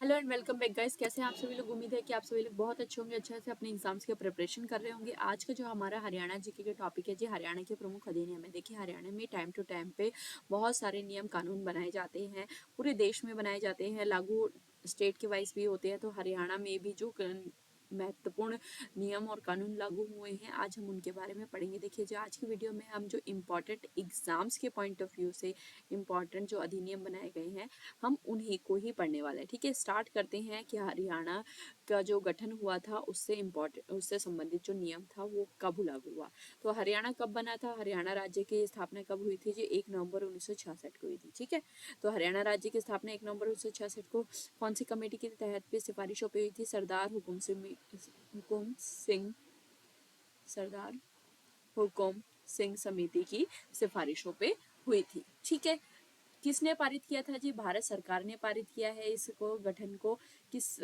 Hello and welcome back guys. कैसे हैं आप सभी लोग। उम्मीद है कि आप सभी लोग बहुत अच्छे होंगे, अच्छे से अपने एग्जाम्स की प्रिपरेशन कर रहे होंगे। आज का जो हमारा हरियाणा जीके का टॉपिक है जी, हरियाणा के प्रमुख अधिनियम है। देखिए, हरियाणा में टाइम टू टाइम पे बहुत सारे नियम कानून बनाए जाते हैं, पूरे देश में बनाए जाते हैं, लागू स्टेट के वाइज भी होते हैं। तो हरियाणा में भी जो महत्वपूर्ण नियम और कानून लागू हुए हैं, आज हम उनके बारे में पढ़ेंगे। देखिए, जो आज की वीडियो में हम जो इम्पोर्टेंट एग्जाम्स के पॉइंट ऑफ व्यू से इम्पॉर्टेंट जो अधिनियम बनाए गए हैं, हम उन्हीं को ही पढ़ने वाले हैं। ठीक है, स्टार्ट करते हैं कि हरियाणा का जो गठन हुआ था उससे संबंधित जो नियम था वो कब लागू हुआ। तो हरियाणा कब बना था, हरियाणा राज्य की स्थापना कब हुई थी जी? 1 नवंबर 1966 को हुई थी। ठीक है, तो हरियाणा राज्य की स्थापना 1 नवंबर 1966 को कौन सी कमेटी के तहत पे सिफारिशों पे हुई थी? सरदार हुकुम सिंह समिति की सिफारिशों पे हुई थी। ठीक है, किसने पारित किया था जी? भारत सरकार ने पारित किया है इसको, गठन को।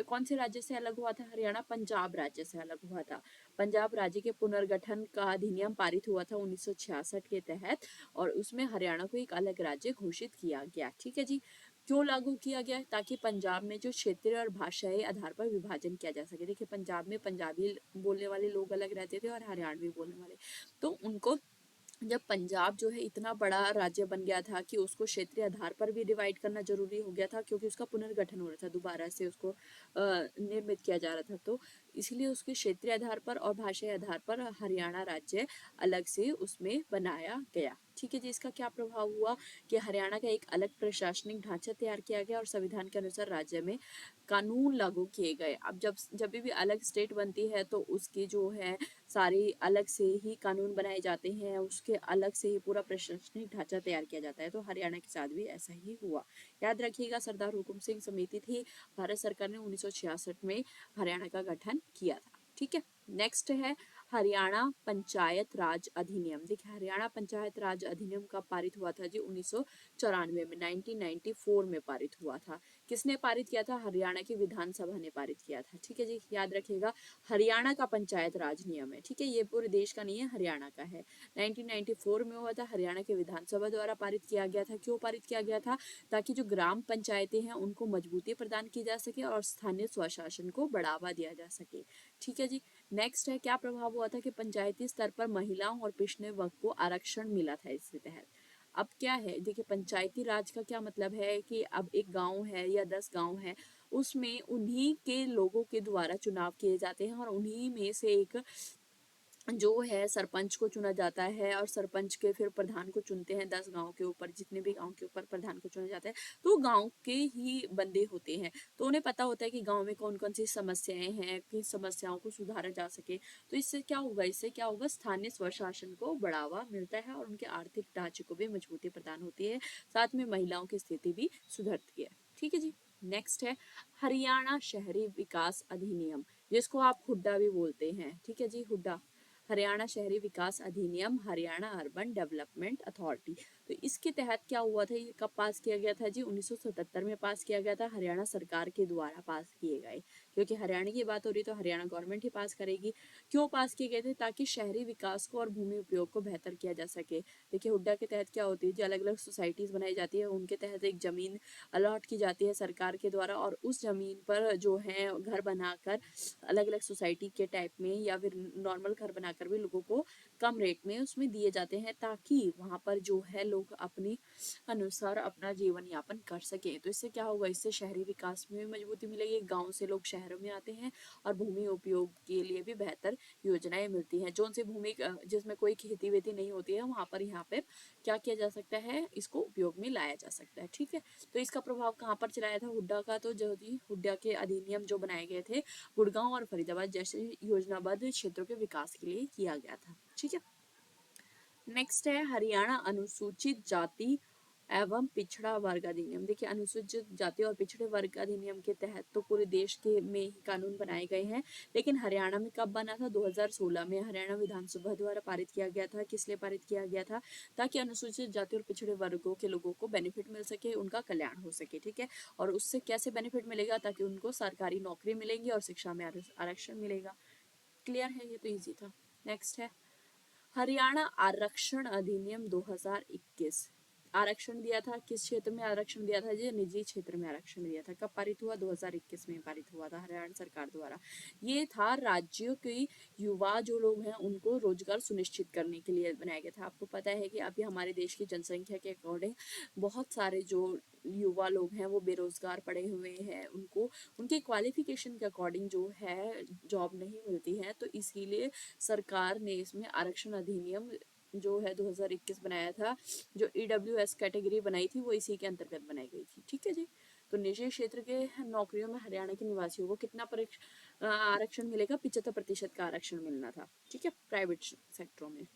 कौन से राज्य से अलग हुआ था? हरियाणा पंजाब राज्य से अलग हुआ था। पंजाब राज्य के पुनर्गठन का अधिनियम पारित हुआ था 1966 के तहत, और उसमें हरियाणा को एक अलग राज्य घोषित किया गया। ठीक है जी, क्यों लागू किया गया? ताकि पंजाब में जो क्षेत्रीय और भाषाई आधार पर विभाजन किया जा सके। देखिए, पंजाब में पंजाबी बोलने वाले लोग अलग रहते थे और हरियाणवी बोलने वाले, तो उनको जब पंजाब जो है इतना बड़ा राज्य बन गया था कि उसको क्षेत्रीय आधार पर भी डिवाइड करना जरूरी हो गया था, क्योंकि उसका पुनर्गठन हो रहा था, दोबारा से उसको निर्मित किया जा रहा था। तो इसलिए उसके क्षेत्रीय आधार पर और भाषाई आधार पर हरियाणा राज्य अलग से उसमें बनाया गया। ठीक है जी, इसका क्या प्रभाव हुआ कि हरियाणा का एक अलग प्रशासनिक ढांचा तैयार किया गया और संविधान के अनुसार राज्य में कानून लागू किए गए। अब जब भी अलग स्टेट बनती है तो उसकी जो है सारी अलग से ही कानून बनाए जाते हैं, उसके अलग से ही पूरा प्रशासनिक ढांचा तैयार किया जाता है। तो हरियाणा के साथ भी ऐसा ही हुआ। याद रखिएगा, सरदार हुकुम सिंह समिति थी, भारत सरकार ने 1966 में हरियाणा का गठन किया था। ठीक है, नेक्स्ट है हरियाणा पंचायत राज अधिनियम। देखिए, हरियाणा पंचायत राज अधिनियम कब पारित हुआ था जी? 1994 में, 1994 में पारित हुआ था। किसने पारित किया था? हरियाणा की विधानसभा ने पारित किया था। ठीक है जी, याद रखिएगा, हरियाणा का पंचायत राज नियम है। ठीक है, ये पूरे देश का नहीं है, हरियाणा का है। 1994 में हुआ था, हरियाणा के विधानसभा द्वारा पारित किया गया था। क्यों पारित किया गया था? ताकि जो ग्राम पंचायतें हैं उनको मजबूती प्रदान की जा सके और स्थानीय स्वशासन को बढ़ावा दिया जा सके। ठीक है जी, नेक्स्ट है क्या प्रभाव हुआ था कि पंचायती स्तर पर महिलाओं और पिछड़े वर्ग को आरक्षण मिला था इसके तहत। अब क्या है, देखिए, पंचायती राज का क्या मतलब है कि अब एक गांव है या 10 गांव है, उसमें उन्हीं के लोगों के द्वारा चुनाव किए जाते हैं और उन्हीं में से एक जो है सरपंच को चुना जाता है, और सरपंच के फिर प्रधान को चुनते हैं। 10 गांव के ऊपर, जितने भी गांव के ऊपर प्रधान को चुना जाता है, तो गांव के ही बंदे होते हैं। तो उन्हें पता होता है कि गांव में कौन कौन सी समस्याएं हैं, किस समस्याओं को सुधारा जा सके। तो इससे क्या होगा, स्थानीय स्वशासन को बढ़ावा मिलता है और उनके आर्थिक ढांचे को भी मजबूती प्रदान होती है, साथ में महिलाओं की स्थिति भी सुधरती है। ठीक है जी, नेक्स्ट है हरियाणा शहरी विकास अधिनियम, जिसको आप हुड्डा भी बोलते हैं। ठीक है जी, हुड्डा, हरियाणा शहरी विकास अधिनियम, हरियाणा अर्बन डेवलपमेंट अथॉरिटी। तो इसके तहत क्या हुआ था, ये कब पास किया गया था जी? 1977 में पास किया गया था, हरियाणा सरकार के द्वारा पास किए गए। क्योंकि हरियाणा की बात हो रही तो हरियाणा गवर्नमेंट ही पास करेगी। क्यों पास किए गए थे? ताकि शहरी विकास को और भूमि उपयोग को बेहतर किया जा सके। देखिए, हुड्डा के तहत क्या होती है जी, अलग अलग सोसाइटीज बनाई जाती है, उनके तहत एक जमीन अलॉट की जाती है सरकार के द्वारा, और उस जमीन पर जो है घर बनाकर अलग अलग सोसाइटी के टाइप में या फिर नॉर्मल घर बनाकर भी लोगों को कम रेट में उसमें दिए जाते हैं, ताकि वहां पर जो है लोग अपनी अनुसार अपना जीवन यापन कर सके। तो इससे क्या होगा, इससे शहरी विकास में भी मजबूती मिलेगी, गांव से लोग शहरों में आते हैं और भूमि उपयोग के लिए भी बेहतर योजनाएं मिलती हैं। जो से भूमि जिसमें कोई खेती वेती नहीं होती है, वहां पर यहाँ पे क्या किया जा सकता है, इसको उपयोग में लाया जा सकता है। ठीक है, तो इसका प्रभाव कहाँ पर चलाया था हुड्डा का? तो जो हुड्डा के अधिनियम जो बनाए गए थे, गुड़गांव और फरीदाबाद जैसे योजनाबद्ध क्षेत्रों के विकास के लिए किया गया था। ठीक है, नेक्स्ट है हरियाणा अनुसूचित जाति एवं पिछड़ा वर्ग अधिनियम। देखिए, अनुसूचित जाति और पिछड़े वर्ग अधिनियम के तहत तो पूरे देश के में ही कानून बनाए गए हैं, लेकिन हरियाणा में कब बना था? 2016 में हरियाणा विधानसभा द्वारा पारित किया गया था। किस लिए पारित किया गया था? ताकि अनुसूचित जाति और पिछड़े वर्गों के लोगों को बेनिफिट मिल सके, उनका कल्याण हो सके। ठीक है, और उससे कैसे बेनिफिट मिलेगा? ताकि उनको सरकारी नौकरी मिलेंगी और शिक्षा में आरक्षण मिलेगा। क्लियर है, ये तो इजी था। नेक्स्ट है हरियाणा आरक्षण अधिनियम 2021। आरक्षण दिया था, किस क्षेत्र में आरक्षण दिया था जी? निजी क्षेत्र में आरक्षण दिया था। कब पारित हुआ? 2021 में पारित हुआ था हरियाणा सरकार द्वारा। ये था राज्यों की युवा जो लोग हैं उनको रोजगार सुनिश्चित करने के लिए बनाया गया था। आपको पता है कि अभी हमारे देश की जनसंख्या के अकॉर्डिंग बहुत सारे जो युवा लोग हैं वो बेरोजगार पड़े हुए हैं, उनको उनके क्वालिफिकेशन के अकॉर्डिंग जो है जॉब नहीं मिलती है, तो इसीलिए सरकार ने इसमें आरक्षण अधिनियम जो है 2021 बनाया था। जो EWS कैटेगरी बनाई थी वो इसी के अंतर्गत बनाई गई थी। ठीक है जी। तो निजी क्षेत्र के नौकरियों में हरियाणा के निवासियों को कितना आरक्षण मिलेगा? 75% का आरक्षण मिलना था। ठीक है, प्राइवेट सेक्टरों में।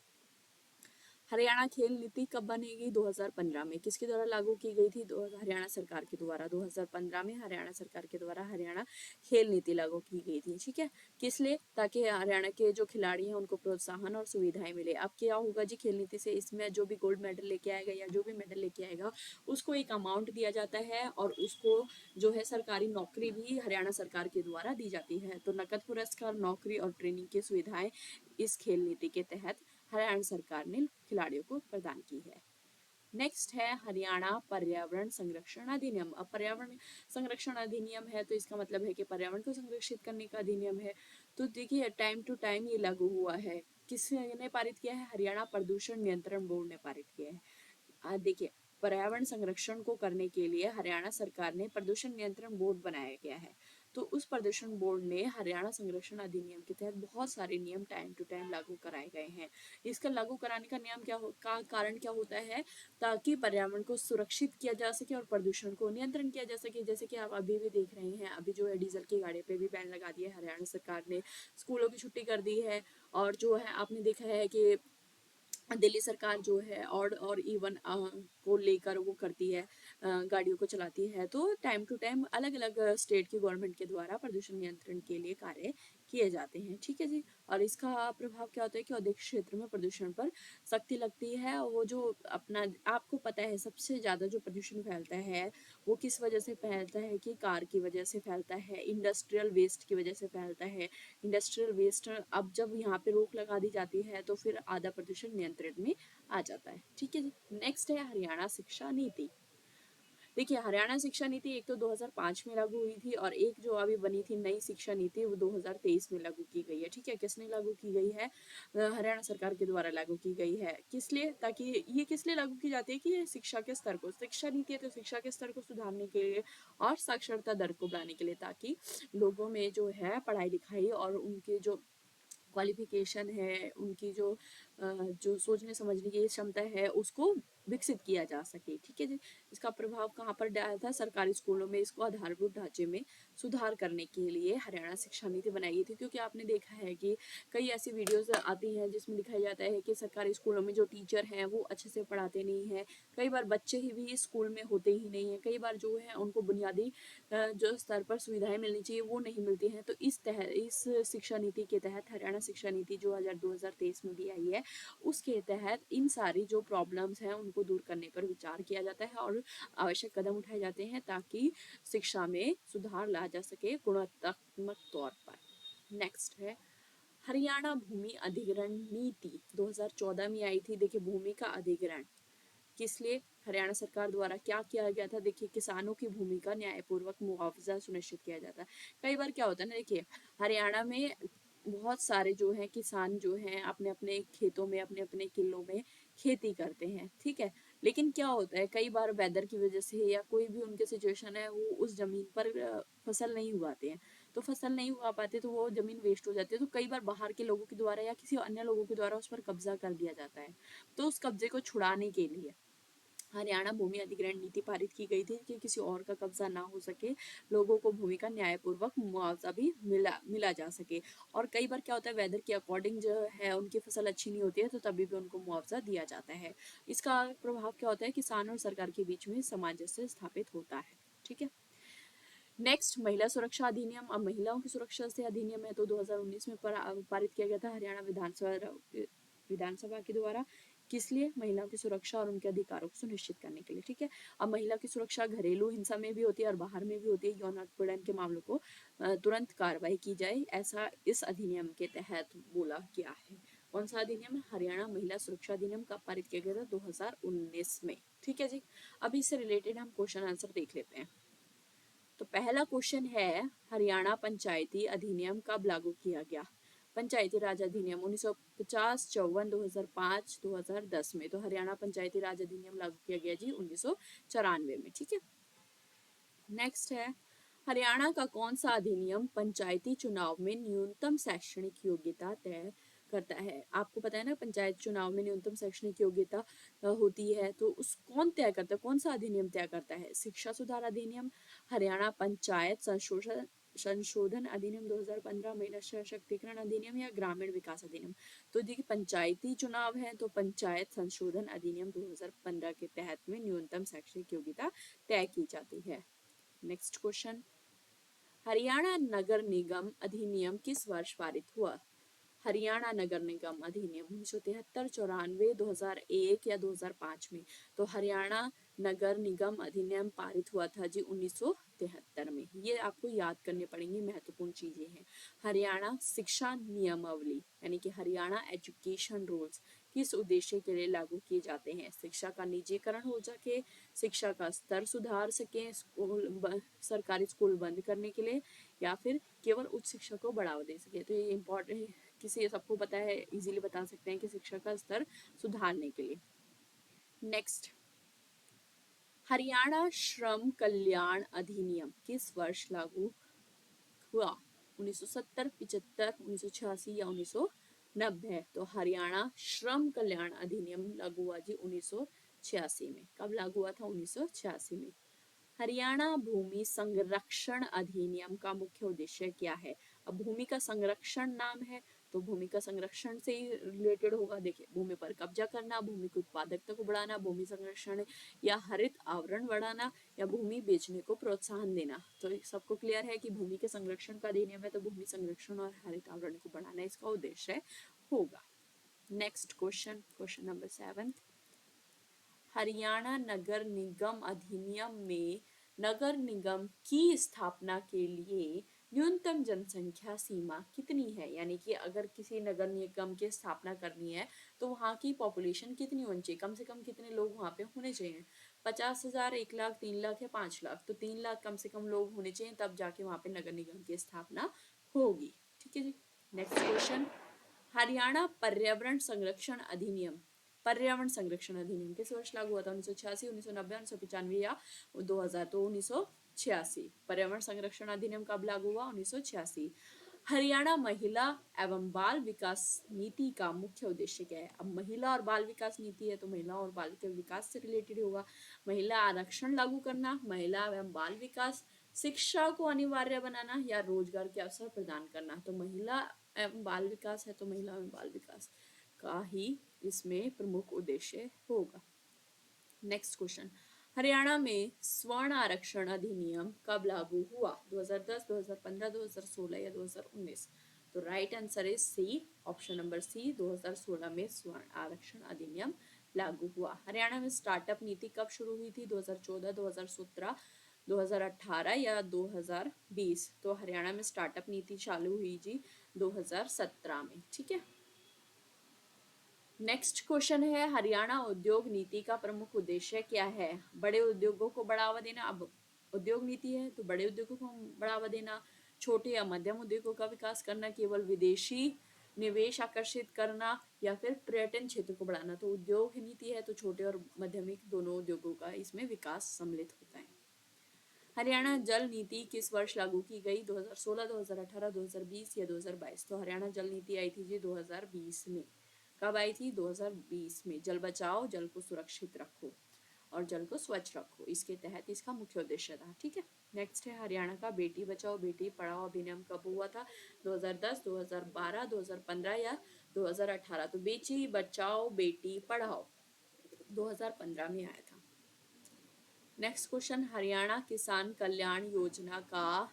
हरियाणा खेल नीति कब बनेगी? 2015 में। किसके द्वारा लागू की गई थी? हरियाणा सरकार के द्वारा। 2015 में हरियाणा सरकार के द्वारा हरियाणा खेल नीति लागू की गई थी। ठीक है, किस लिए? ताकि हरियाणा के जो खिलाड़ी हैं उनको प्रोत्साहन और सुविधाएं मिले। अब क्या होगा जी खेल नीति से? इसमें जो भी गोल्ड मेडल लेके आएगा या जो भी मेडल लेके आएगा उसको एक अमाउंट दिया जाता है और उसको जो है सरकारी नौकरी भी हरियाणा सरकार के द्वारा दी जाती है। तो नकद पुरस्कार, नौकरी और ट्रेनिंग की सुविधाएं इस खेल नीति के तहत हरियाणा सरकार ने खिलाड़ियों को प्रदान की है। नेक्स्ट है हरियाणा पर्यावरण संरक्षण अधिनियम। अब पर्यावरण संरक्षण अधिनियम है तो इसका मतलब है कि पर्यावरण को संरक्षित करने का अधिनियम है। तो देखिए टाइम टू टाइम ये लागू हुआ है। किसने पारित किया है? हरियाणा प्रदूषण नियंत्रण बोर्ड ने पारित किया है। देखिए पर्यावरण संरक्षण को करने के लिए हरियाणा सरकार ने प्रदूषण नियंत्रण बोर्ड बनाया गया है। तो उस प्रदूषण बोर्ड ने हरियाणा संरक्षण अधिनियम के तहत बहुत सारे नियम टाइम टू टाइम लागू कराए गए हैं। इसका लागू कराने का नियम का कारण क्या होता है? ताकि पर्यावरण को सुरक्षित किया जा सके और प्रदूषण को नियंत्रण किया जा सके। जैसे कि आप अभी भी देख रहे हैं, अभी जो है डीजल की गाड़ी पे भी बैन लगा दिया है हरियाणा सरकार ने, स्कूलों की छुट्टी कर दी है। और जो है आपने देखा है कि दिल्ली सरकार जो है और इवन को लेकर वो करती है, गाड़ियों को चलाती है। तो टाइम टू टाइम अलग अलग स्टेट की गवर्नमेंट के द्वारा प्रदूषण नियंत्रण के लिए कार्य किए जाते हैं। ठीक है जी। और इसका प्रभाव क्या होता है कि औद्योगिक क्षेत्र में प्रदूषण पर सख्ती लगती है। वो जो अपना आपको पता है सबसे ज़्यादा जो प्रदूषण फैलता है वो किस वजह से फैलता है? कि कार की वजह से फैलता है, इंडस्ट्रियल वेस्ट की वजह से फैलता है। इंडस्ट्रियल वेस्ट अब जब यहाँ पे रोक लगा दी जाती है तो फिर आधा प्रदूषण नियंत्रण में आ जाता है। ठीक है जी। नेक्स्ट है हरियाणा शिक्षा नीति। देखिए हरियाणा शिक्षा नीति एक तो 2005 में लागू हुई थी और एक जो अभी बनी थी नई शिक्षा नीति वो 2023 में लागू की गई है। ठीक है, किसने लागू की गई है? हरियाणा सरकार के द्वारा लागू की गई है। किस लिए? ताकि ये किस लिए लागू की जाती है? कि शिक्षा के स्तर को, शिक्षा नीति है तो शिक्षा के स्तर को सुधारने के लिए और साक्षरता दर को बढ़ाने के लिए, ताकि लोगों में जो है पढ़ाई लिखाई और उनके जो क्वालिफिकेशन है, उनकी जो सोचने समझने की क्षमता है उसको विकसित किया जा सके। ठीक है जी। इसका प्रभाव कहाँ पर डाला था? सरकारी स्कूलों में इसको आधारभूत ढांचे में सुधार करने के लिए हरियाणा शिक्षा नीति बनाई गई थी। क्योंकि आपने देखा है कि कई ऐसी वीडियोस आती हैं जिसमें दिखाया जाता है कि सरकारी स्कूलों में जो टीचर हैं वो अच्छे से पढ़ाते नहीं हैं। कई बार बच्चे ही भी स्कूल में होते ही नहीं हैं। कई बार जो है उनको बुनियादी जो स्तर पर सुविधाएं मिलनी चाहिए वो नहीं मिलती हैं। तो इस शिक्षा नीति के तहत, हरियाणा शिक्षा नीति जो 2023 में भी आई है, उसके तहत इन सारी जो प्रॉब्लम्स हैं उनको दूर करने पर विचार किया जाता है और आवश्यक कदम उठाए जाते हैं ताकि शिक्षा में सुधार ला जा सके गुणात्मक तौर पर। नेक्स्ट है हरियाणा भूमि अधिग्रहण नीति 2014 में आई थी। देखिए भूमि का अधिग्रहण किस लिए? हरियाणा सरकार द्वारा क्या किया गया था? देखिए किसानों की भूमि का न्यायपूर्वक मुआवजा सुनिश्चित किया जाता है। कई बार क्या होता है ना, देखिए हरियाणा में बहुत सारे जो हैं किसान जो हैं अपने अपने खेतों में, अपने अपने किलों में खेती करते हैं। ठीक है, लेकिन क्या होता है कई बार वेदर की वजह से या कोई भी उनके सिचुएशन है वो उस जमीन पर फसल नहीं उगाते हैं। तो फसल नहीं उगा पाते तो वो जमीन वेस्ट हो जाती है। तो कई बार बाहर के लोगों के द्वारा या किसी अन्य लोगों के द्वारा उस पर कब्जा कर दिया जाता है। तो उस कब्जे को छुड़ाने के लिए हरियाणा भूमि अधिग्रहण नीति पारित की गई थी कि किसी और का कब्जा ना हो सके, लोगों को भूमि का न्यायपूर्वक मुआवजा भी मिला जा सके। और कई बार क्या होता है वेदर के अकॉर्डिंग जो है उनकी फसल अच्छी नहीं होती है तो तभी भी उनको मुआवजा दिया जाता है। इसका प्रभाव क्या होता है? किसान और सरकार के बीच में सामंजस्य स्थापित होता है। ठीक है। नेक्स्ट महिला सुरक्षा अधिनियम। अब महिलाओं की सुरक्षा से अधिनियम है तो 2019 में पारित किया गया था हरियाणा विधानसभा के द्वारा। किस लिए? महिलाओं की सुरक्षा और उनके अधिकारों को सुनिश्चित करने के लिए। ठीक है। अब महिला की सुरक्षा घरेलू हिंसा में भी होती है और बाहर में भी होती है। यौन उत्पीड़न के मामलों को तुरंत कार्रवाई की जाए, ऐसा इस अधिनियम के तहत बोला गया है। कौन सा अधिनियम? हरियाणा महिला सुरक्षा अधिनियम कब पारित किया गया था? 2019 में। ठीक है जी। अभी इससे रिलेटेड हम क्वेश्चन आंसर देख लेते हैं। तो पहला क्वेश्चन है, हरियाणा पंचायती अधिनियम कब लागू किया गया? पंचायती राज अधिनियम 1950, 54, 2005, 2010 में। तो हरियाणा पंचायती राज अधिनियम लागू किया गया जी 1994 में। ठीक है। नेक्स्ट है, हरियाणा का कौन सा अधिनियम पंचायती चुनाव में न्यूनतम शैक्षणिक योग्यता तय करता है? आपको पता है ना, पंचायत चुनाव में न्यूनतम शैक्षणिक योग्यता होती है, तो उस कौन तय करता है? कौन सा अधिनियम तय करता है? शिक्षा सुधार अधिनियम, हरियाणा पंचायत संशोधन अधिनियम 2015, महिला सशक्तिकरण अधिनियम, या ग्रामीण विकास अधिनियम? तो देखिए, पंचायती चुनाव है तो पंचायत संशोधन अधिनियम 2015 के तहत में न्यूनतम शैक्षणिक योग्यता तय की जाती है। नेक्स्ट क्वेश्चन, हरियाणा नगर निगम अधिनियम किस वर्ष पारित हुआ? हरियाणा नगर निगम अधिनियम 1973, 94, 2001 या 2005 में। तो हरियाणा नगर निगम अधिनियम पारित हुआ था जी 1973 में। ये आपको याद करने पड़ेंगे, महत्वपूर्ण चीजें हैं। हरियाणा शिक्षा नियमावली यानी कि हरियाणा एजुकेशन रूल्स किस उद्देश्य के लिए लागू किए जाते हैं? शिक्षा का निजीकरण हो सके, शिक्षा का स्तर सुधार सके, सरकारी स्कूल बंद करने के लिए, या फिर केवल उच्च शिक्षा को बढ़ावा दे सके। तो ये इम्पोर्टेंट, किसी सबको पता है, इजीली बता सकते हैं कि शिक्षा का स्तर सुधारने के लिए। नेक्स्ट, हरियाणा श्रम कल्याण अधिनियम किस वर्ष लागू हुआ? 1970, 75, 1986 या 1990? तो हरियाणा श्रम कल्याण अधिनियम लागू हुआ जी 1986 में। कब लागू हुआ था? 1986 में। हरियाणा भूमि संरक्षण अधिनियम का मुख्य उद्देश्य क्या है? अब भूमि का संरक्षण नाम है, तो भूमि का संरक्षण से ही रिलेटेड होगा। देखिए, भूमि पर कब्जा करना, भूमि की उत्पादकता को बढ़ाना, भूमि संरक्षण या हरित आवरण बढ़ाना, या भूमि बेचने को प्रोत्साहन देना। तो सबको क्लियर है कि भूमि के संरक्षण का अधिनियम है, तो भूमि संरक्षण और हरित आवरण को बढ़ाना इसका उद्देश्य होगा। Next question, question number 7, Haryana नगर निगम अधिनियम में नगर निगम की स्थापना के लिए न्यूनतम जनसंख्या सीमा कितनी है? यानी कि अगर किसी नगर निगम की स्थापना करनी है तो वहाँ की पॉपुलेशन कितनी होनी चाहिए? कम से कम कितने लोग वहाँ पे होने चाहिए? 50,000, 1 लाख, 3 लाख या 5 लाख? तो 3 लाख कम से कम लोग होने चाहिए, तब जाके वहाँ पे नगर निगम की स्थापना होगी। ठीक है जी। नेक्स्ट क्वेश्चन, हरियाणा पर्यावरण संरक्षण अधिनियम किस वर्ष लागू हुआ था? 1986, 1990, 1995 या 2000? तो 1986। पर्यावरण संरक्षण अधिनियम कब लागू हुआ? 1986। हरियाणा महिला एवं बाल विकास नीति का मुख्य उद्देश्य क्या है? अब महिला और बाल विकास नीति है, तो महिला और बाल के विकास से रिलेटेड होगा। महिला आरक्षण लागू करना, महिला एवं बाल विकास, शिक्षा को अनिवार्य बनाना, या रोजगार के अवसर प्रदान करना? तो महिला एवं बाल विकास है, तो महिला एवं बाल विकास का ही इसमें प्रमुख उद्देश्य होगा। नेक्स्ट क्वेश्चन, हरियाणा में स्वर्ण आरक्षण अधिनियम कब लागू हुआ? 2010, 2015, 2016 या 2019? तो right answer is C, option number C, 2016 में स्वर्ण आरक्षण अधिनियम लागू हुआ। हरियाणा में स्टार्टअप नीति कब शुरू हुई थी? 2014, 2017, 2018 या 2020? तो हरियाणा में स्टार्टअप नीति चालू हुई जी 2017 में। ठीक है। नेक्स्ट क्वेश्चन है, हरियाणा उद्योग नीति का प्रमुख उद्देश्य क्या है? बड़े उद्योगों को बढ़ावा देना। अब उद्योग नीति है तो बड़े उद्योगों को बढ़ावा देना, छोटे या मध्यम उद्योगों का विकास करना, केवल विदेशी निवेश आकर्षित करना, या फिर पर्यटन क्षेत्र को बढ़ाना? तो उद्योग नीति है तो छोटे और मध्यमिक दोनों उद्योगों का इसमें विकास सम्मिलित होता है। हरियाणा जल नीति किस वर्ष लागू की गई? 2016, 2018, 2020 या 2022? तो हरियाणा जल नीति आई थी जी 2020 में। कब आई थी? 2020 में। जल बचाओ, जल को सुरक्षित रखो और जल को स्वच्छ रखो, इसके तहत इसका मुख्य उद्देश्य था। ठीक है। नेक्स्ट है, हरियाणा का बेटी बचाओ बेटी पढ़ाओ अधिनियम कब हुआ था? 2010, 2012, 2015 या 2018? तो बेटी बचाओ बेटी पढ़ाओ 2015 में आया था। नेक्स्ट क्वेश्चन, हरियाणा किसान कल्याण योजना का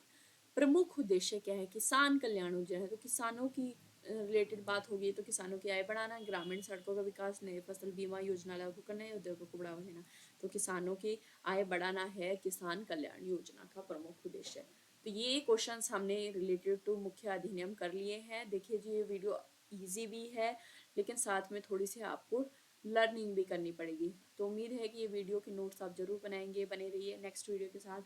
प्रमुख उद्देश्य क्या है? किसान कल्याण योजना है तो किसानों की रिलेटेड बात होगी, तो किसानों की आय बढ़ाना, ग्रामीण सड़कों का विकास, नए फसल बीमा योजना लागू करना, या उद्योगों को बढ़ावा देना? तो किसानों की आय बढ़ाना है किसान कल्याण योजना का प्रमुख उद्देश्य। तो ये क्वेश्चंस हमने रिलेटेड टू मुख्य अधिनियम कर लिए हैं। देखिए जी, ये वीडियो इजी भी है लेकिन साथ में थोड़ी सी आपको लर्निंग भी करनी पड़ेगी। तो उम्मीद है कि ये वीडियो के नोट्स आप जरूर बनाएंगे। बने रहिए नेक्स्ट वीडियो के साथ।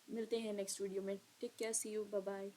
मिलते हैं नेक्स्ट वीडियो में। Take care, see you, bye bye.